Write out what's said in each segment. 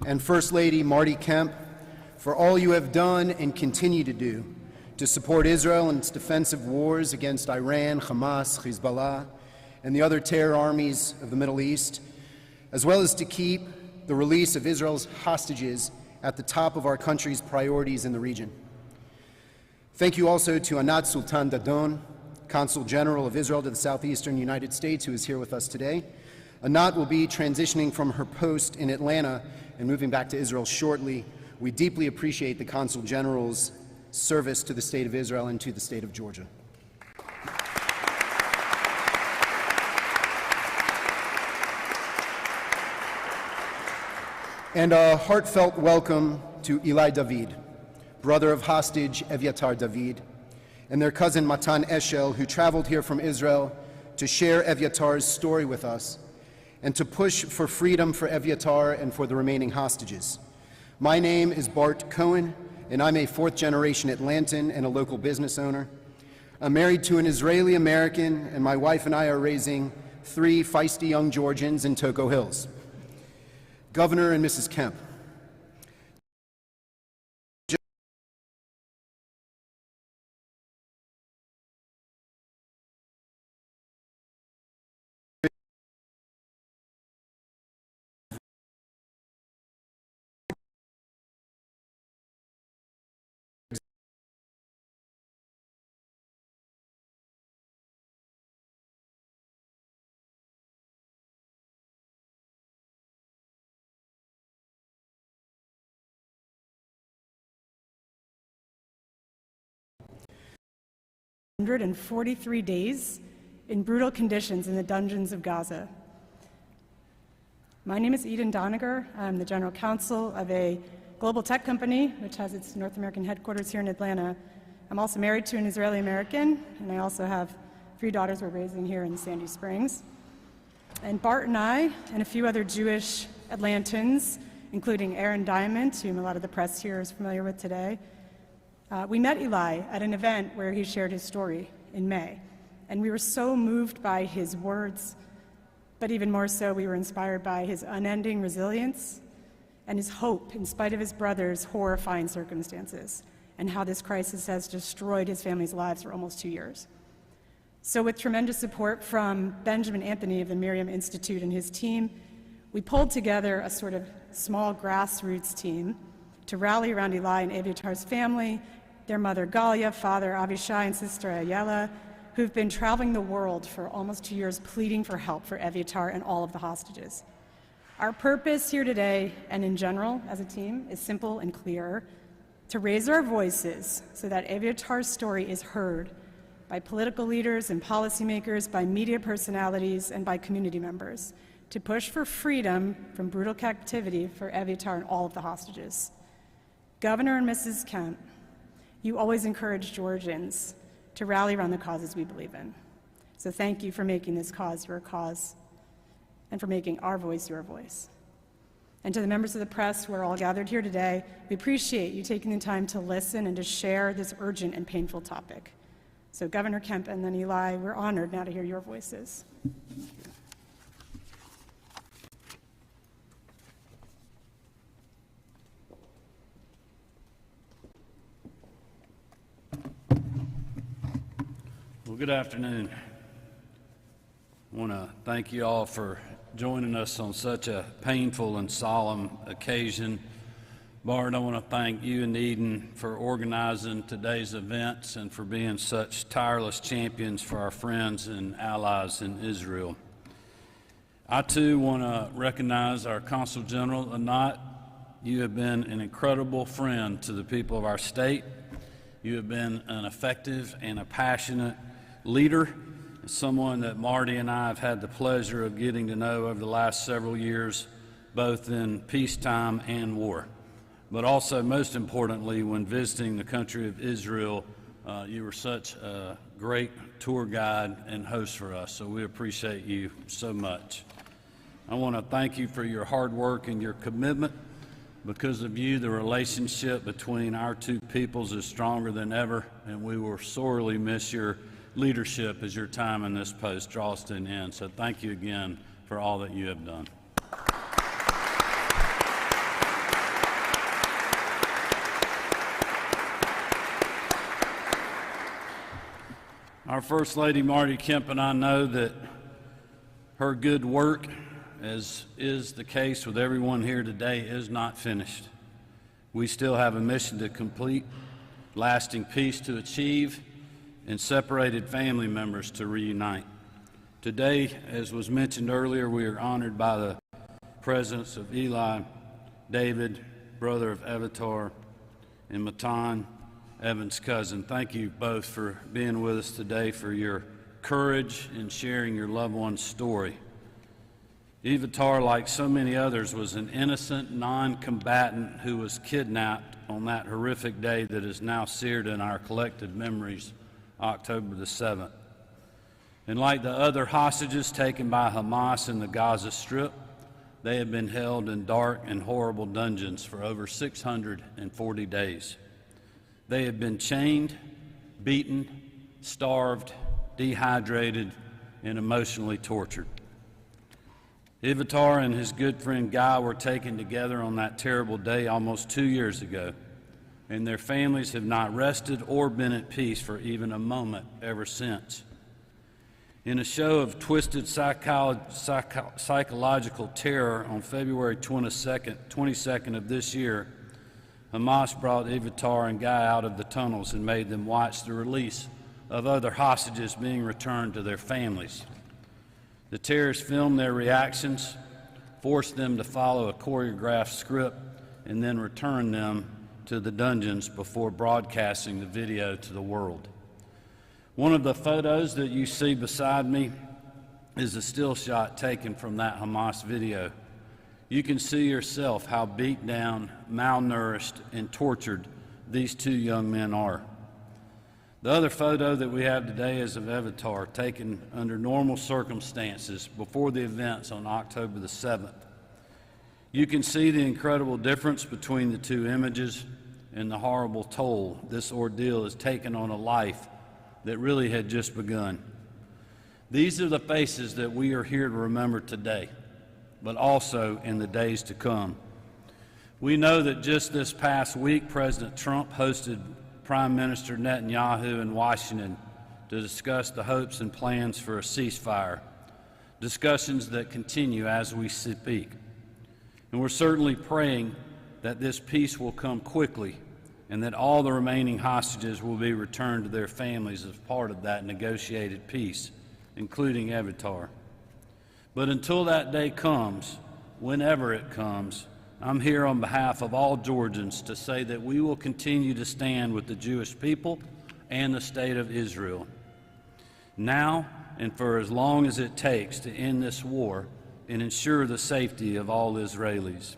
and First Lady Marty Kemp, for all you have done and continue to do to support Israel in its defensive wars against Iran, Hamas, Hezbollah, and the other terror armies of the Middle East, as well as to keep the release of Israel's hostages at the top of our country's priorities in the region. Thank you also to Anat Sultan Dadon, Consul General of Israel to the Southeastern United States, who is here with us today. Anat will be transitioning from her post in Atlanta and moving back to Israel shortly. We deeply appreciate the Consul General's service to the State of Israel and to the State of Georgia. And a heartfelt welcome to Eli David, brother of hostage Evyatar David, and their cousin Matan Eshel, who traveled here from Israel to share Evyatar's story with us and to push for freedom for Evyatar and for the remaining hostages. My name is Bart Cohen, and I'm a fourth-generation Atlantan and a local business owner. I'm married to an Israeli-American, and my wife and I are raising 3 feisty young Georgians in Toco Hills. Governor and Mrs. Kemp, 143 days in brutal conditions in the dungeons of Gaza. My name is Eden Doniger. I'm the general counsel of a global tech company which has its North American headquarters here in Atlanta. I'm also married to an Israeli American, and I also have 3 daughters we're raising here in Sandy Springs. And Bart and I, and a few other Jewish Atlantans, including Aaron Diamond, whom a lot of the press here is familiar with today, we met Eli at an event where he shared his story in May, and we were so moved by his words, but even more so, we were inspired by his unending resilience and his hope in spite of his brother's horrifying circumstances and how this crisis has destroyed his family's lives for almost 2 years. So with tremendous support from Benjamin Anthony of the Miriam Institute and his team, we pulled together a sort of small grassroots team to rally around Eli and Evyatar's family, their mother Galia, father Avishai, and sister Ayala, who've been traveling the world for almost 2 years pleading for help for Evyatar and all of the hostages. Our purpose here today, and in general as a team, is simple and clear: to raise our voices so that Evyatar's story is heard by political leaders and policymakers, by media personalities, and by community members, to push for freedom from brutal captivity for Evyatar and all of the hostages. Governor and Mrs. Kemp, you always encourage Georgians to rally around the causes we believe in. So thank you for making this cause your cause and for making our voice your voice. And to the members of the press who are all gathered here today, we appreciate you taking the time to listen and to share this urgent and painful topic. So Governor Kemp and then Eli, we're honored now to hear your voices. Well, good afternoon. I want to thank you all for joining us on such a painful and solemn occasion. Bart, I want to thank you and Eden for organizing today's events and for being such tireless champions for our friends and allies in Israel. I too want to recognize our Consul General, Anat. You have been an incredible friend to the people of our state. You have been an effective and a passionate leader, someone that Marty and I have had the pleasure of getting to know over the last several years, both in peacetime and war. But also, most importantly, when visiting the country of Israel, you were such a great tour guide and host for us, so we appreciate you so much. I want to thank you for your hard work and your commitment. Because of you, the relationship between our two peoples is stronger than ever, and we will sorely miss your leadership as your time in this post draws to an end. So thank you again for all that you have done. Our First Lady Marty Kemp and I know that her good work, as is the case with everyone here today, is not finished. We still have a mission to complete, lasting peace to achieve, and separated family members to reunite. Today, as was mentioned earlier, we are honored by the presence of Eli, David, brother of Evitar, and Matan, Evan's cousin. Thank you both for being with us today, for your courage in sharing your loved one's story. Evitar, like so many others, was an innocent non-combatant who was kidnapped on that horrific day that is now seared in our collective memories, October the 7th. And like the other hostages taken by Hamas in the Gaza Strip, they have been held in dark and horrible dungeons for over 640 days. They have been chained, beaten, starved, dehydrated, and emotionally tortured. Evitar and his good friend Guy were taken together on that terrible day almost 2 years ago, and their families have not rested or been at peace for even a moment ever since. In a show of twisted psychological terror on February 22nd of this year, Hamas brought Evitar and Guy out of the tunnels and made them watch the release of other hostages being returned to their families. The terrorists filmed their reactions, forced them to follow a choreographed script, and then returned them to the dungeons before broadcasting the video to the world. One of the photos that you see beside me is a still shot taken from that Hamas video. You can see yourself how beat down, malnourished, and tortured these two young men are. The other photo that we have today is of Evitar, taken under normal circumstances before the events on October the 7th. You can see the incredible difference between the two images and the horrible toll this ordeal has taken on a life that really had just begun. These are the faces that we are here to remember today, but also in the days to come. We know that just this past week, President Trump hosted Prime Minister Netanyahu in Washington to discuss the hopes and plans for a ceasefire, discussions that continue as we speak. And we're certainly praying that this peace will come quickly and that all the remaining hostages will be returned to their families as part of that negotiated peace, including Evitar. But until that day comes, whenever it comes, I'm here on behalf of all Georgians to say that we will continue to stand with the Jewish people and the state of Israel, now and for as long as it takes to end this war and ensure the safety of all Israelis.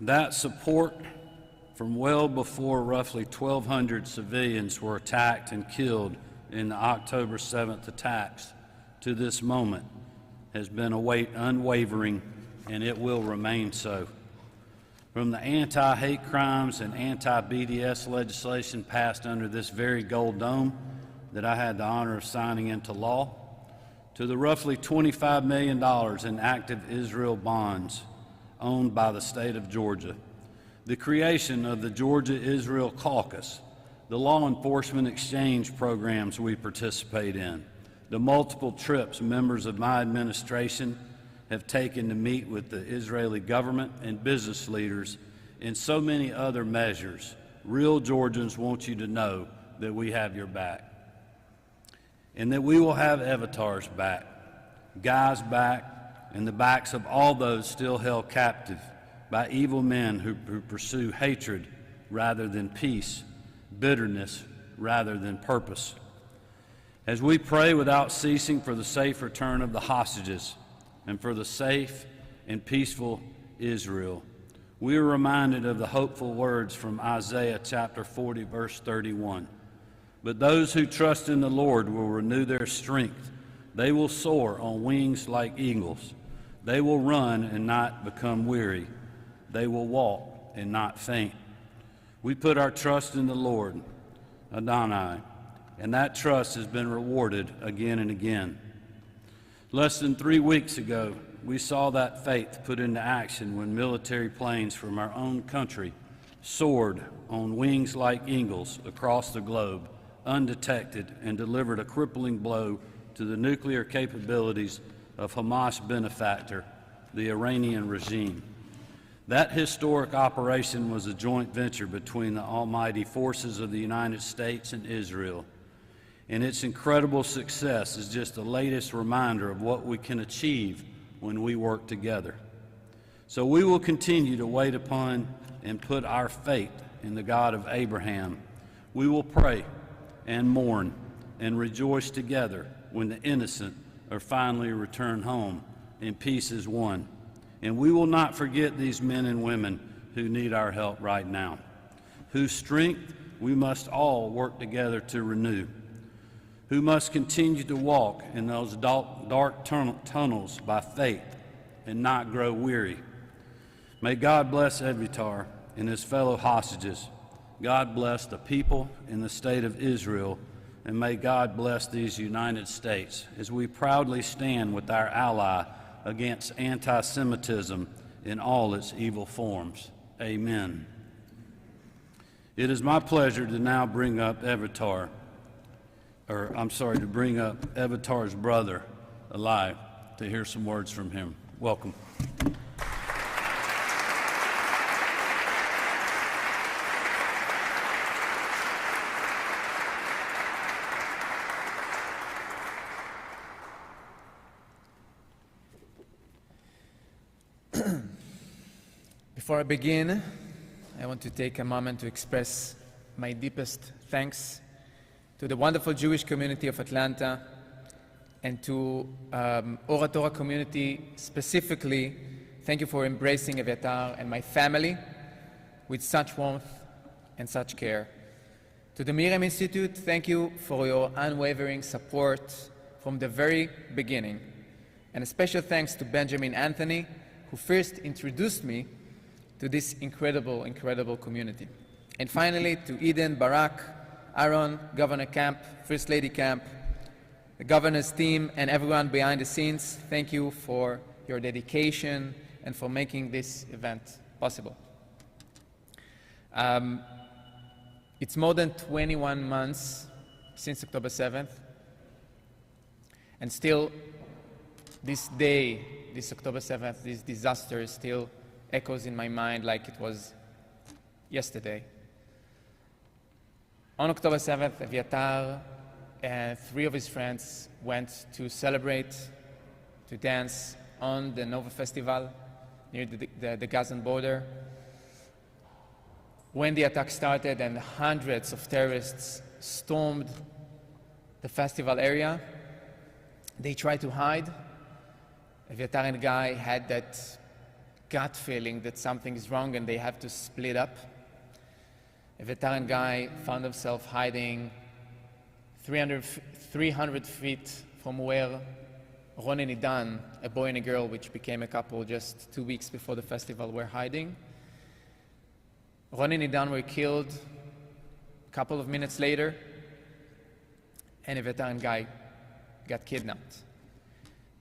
That support from well before roughly 1,200 civilians were attacked and killed in the October 7th attacks to this moment has been unwavering, and it will remain so. From the anti-hate crimes and anti-BDS legislation passed under this very gold dome that I had the honor of signing into law, to the roughly $25 million in active Israel bonds owned by the state of Georgia, the creation of the Georgia-Israel Caucus, the law enforcement exchange programs we participate in, the multiple trips members of my administration have taken to meet with the Israeli government and business leaders, and so many other measures. Real Georgians want you to know that we have your back, and that we will have Evitar's back, Guy's back, and the backs of all those still held captive by evil men who pursue hatred rather than peace, bitterness rather than purpose. As we pray without ceasing for the safe return of the hostages and for the safe and peaceful Israel, we are reminded of the hopeful words from Isaiah chapter 40, verse 31. But those who trust in the Lord will renew their strength. They will soar on wings like eagles. They will run and not become weary. They will walk and not faint. We put our trust in the Lord, Adonai, and that trust has been rewarded again and again. Less than 3 weeks ago, we saw that faith put into action when military planes from our own country soared on wings like eagles across the globe, undetected, and delivered a crippling blow to the nuclear capabilities of Hamas benefactor, the Iranian regime. That historic operation was a joint venture between the almighty forces of the United States and Israel, and its incredible success is just the latest reminder of what we can achieve when we work together. So we will continue to wait upon and put our faith in the God of Abraham. We will pray and mourn and rejoice together when the innocent are finally returned home and peace is won. And we will not forget these men and women who need our help right now, whose strength we must all work together to renew, who must continue to walk in those dark tunnels by faith and not grow weary. May God bless Evitar and his fellow hostages. God bless the people in the state of Israel, and may God bless these United States as we proudly stand with our ally against anti-Semitism in all its evil forms. Amen. It is my pleasure to now bring up Evitar's brother alive to hear some words from him. Welcome. Before I begin, I want to take a moment to express my deepest thanks to the wonderful Jewish community of Atlanta and to Or Torah community specifically. Thank you for embracing Eviatar and my family with such warmth and such care. To the Miriam Institute, thank you for your unwavering support from the very beginning. And a special thanks to Benjamin Anthony, who first introduced me to this incredible, incredible community. And finally, to Eden, Barak, Aaron, Governor Kemp, First Lady Kemp, the governor's team, and everyone behind the scenes, thank you for your dedication and for making this event possible. It's more than 21 months since October 7th, and still this day, this October 7th, this disaster still echoes in my mind like it was yesterday. On October 7th, Eviatar and 3 of his friends went to celebrate, to dance on the Nova Festival near the Gazan border. When the attack started and hundreds of terrorists stormed the festival area, they tried to hide. Eviatar and Guy had that gut feeling that something is wrong and they have to split up. Eviatar and Guy found themselves hiding 300 feet from where Ron and Idan, a boy and a girl which became a couple just 2 weeks before the festival, were hiding. Ron and Idan were killed a couple of minutes later, and Eviatar and Guy got kidnapped.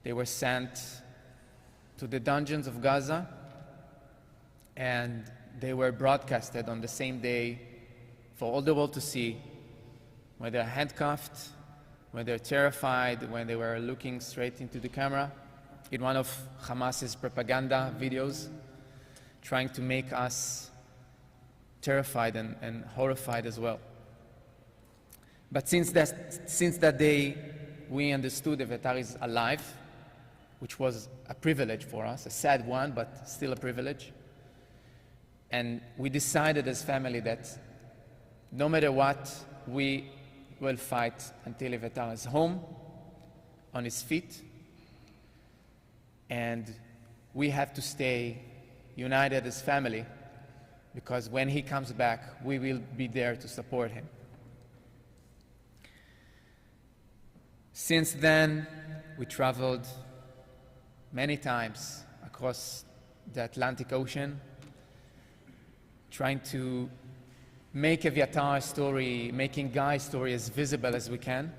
They were sent to the dungeons of Gaza, and they were broadcasted on the same day for all the world to see, when they're handcuffed, when they're terrified, when they were looking straight into the camera, in one of Hamas's propaganda videos, trying to make us terrified and horrified as well. But since that day, we understood Eviatar is alive, which was a privilege for us, a sad one, but still a privilege. And we decided as family that no matter what, we will fight until Eviatar is home, on his feet, and we have to stay united as family, because when he comes back, we will be there to support him. Since then, we traveled many times across the Atlantic Ocean, trying to make Eviatar's story, making Guy's story as visible as we can.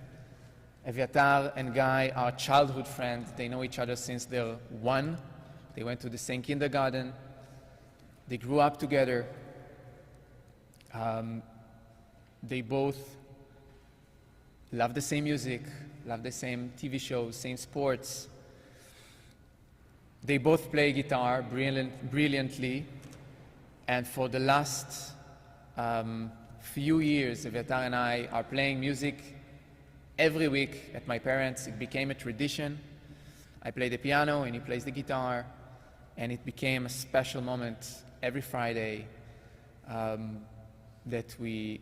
Evyatar and Guy are childhood friends. They know each other since they're 1. They went to the same kindergarten. They grew up together. They both love the same music, love the same TV shows, same sports. They both play guitar brilliantly, and for the last few years, Evyatar and I are playing music every week at my parents'. It became a tradition. I play the piano and he plays the guitar, and it became a special moment every Friday that we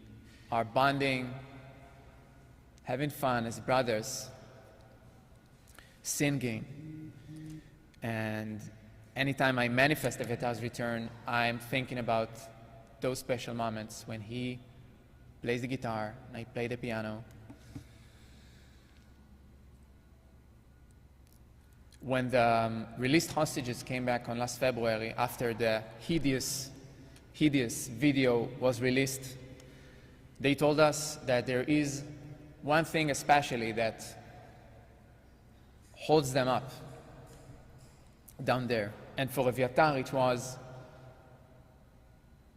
are bonding, having fun as brothers, singing. And anytime I manifest Evyatar's return, I'm thinking about those special moments when he plays the guitar and I play the piano. When the released hostages came back on last February, after the hideous video was released, they told us that there is one thing especially that holds them up down there. And for Evyatar, it was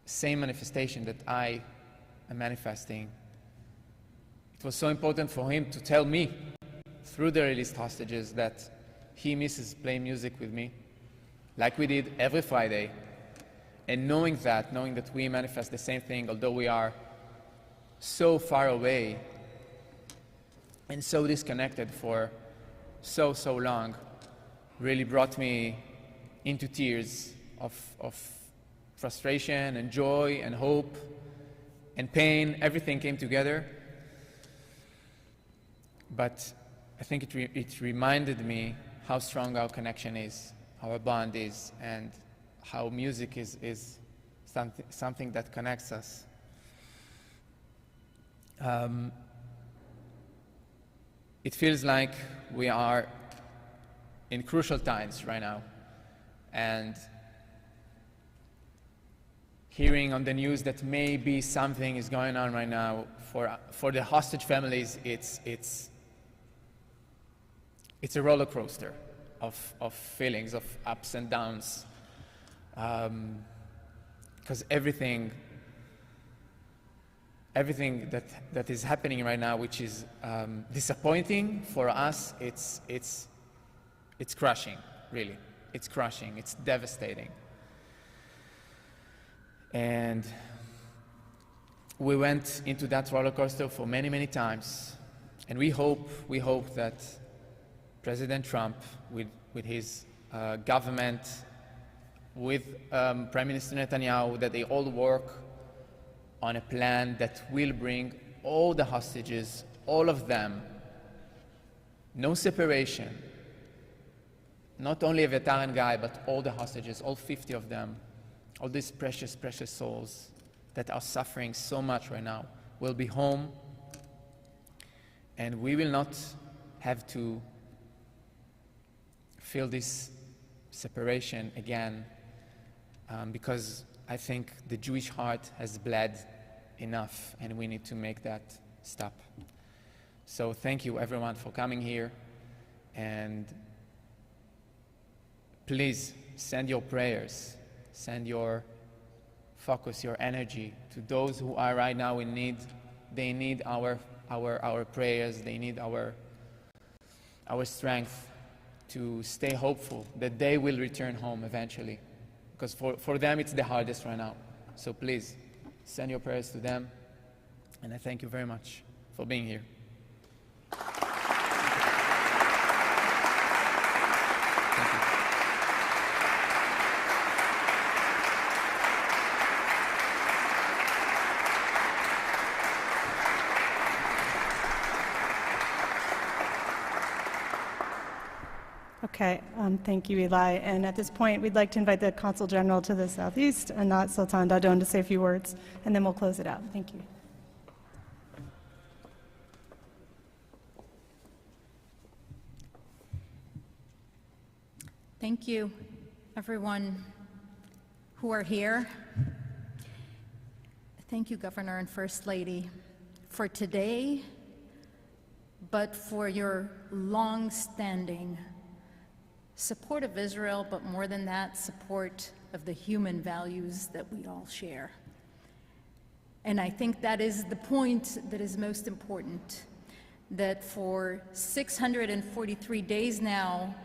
same manifestation that I am manifesting. It was so important for him to tell me through the released hostages that he misses playing music with me, like we did every Friday. And knowing that we manifest the same thing, although we are so far away and so disconnected for so long, really brought me into tears of frustration and joy and hope and pain. Everything came together. But I think it reminded me how strong our connection is, our bond is, and how music is something that connects us. It feels like we are in crucial times right now, and hearing on the news that maybe something is going on right now for the hostage families, it's a roller coaster of feelings, of ups and downs, because everything that is happening right now, which is disappointing for us, it's crushing, really. It's crushing, it's devastating. And we went into that roller coaster for many times, and we hope that President Trump, with his government, with Prime Minister Netanyahu, that they all work on a plan that will bring all the hostages, all of them, no separation, not only Evyatar and Guy, but all the hostages, all 50 of them, all these precious souls that are suffering so much right now, will be home, and we will not have to feel this separation again, because I think the Jewish heart has bled enough, and we need to make that stop. So thank you everyone for coming here, and please send your prayers, send your focus, your energy to those who are right now in need. They need our prayers, they need our strength to stay hopeful that they will return home eventually, because for them it's the hardest right now. So please send your prayers to them, and I thank you very much for being here. Okay, thank you, Eli. And at this point, we'd like to invite the Consul General to the southeast, Anat Sultan Dadon, to say a few words, and then we'll close it out. Thank you. Thank you, everyone who are here. Thank you, Governor and First Lady. For today, but for your long-standing support of Israel, but more than that, support of the human values that we all share. And I think that is the point that is most important, that for 643 days now,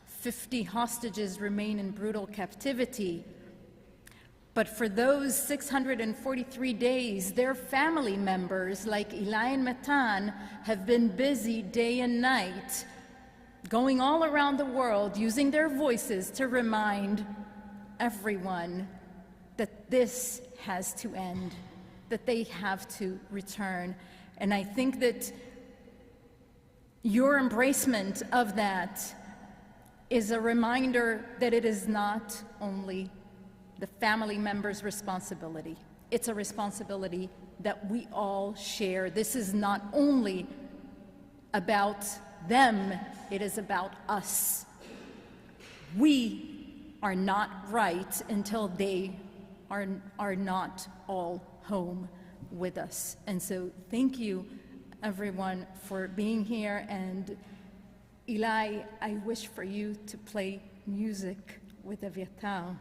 50 hostages remain in brutal captivity. But for those 643 days, their family members, like Eli and Matan, have been busy day and night, going all around the world, using their voices to remind everyone that this has to end, that they have to return. And I think that your embracement of that is a reminder that it is not only the family member's responsibility. It's a responsibility that we all share. This is not only about them, it is about us. We are not right until they are not all home with us. And so thank you, everyone, for being here. And Eli, I wish for you to play music with Aviatar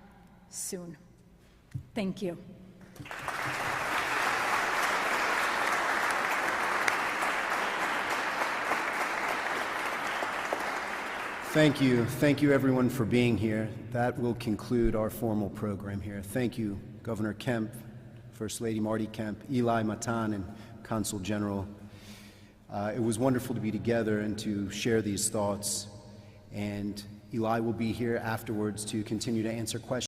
soon. Thank you. Thank you. Thank you, everyone, for being here. That will conclude our formal program here. Thank you, Governor Kemp, First Lady Marty Kemp, Eli Matan, and Consul General. It was wonderful to be together and to share these thoughts. And Eli will be here afterwards to continue to answer questions.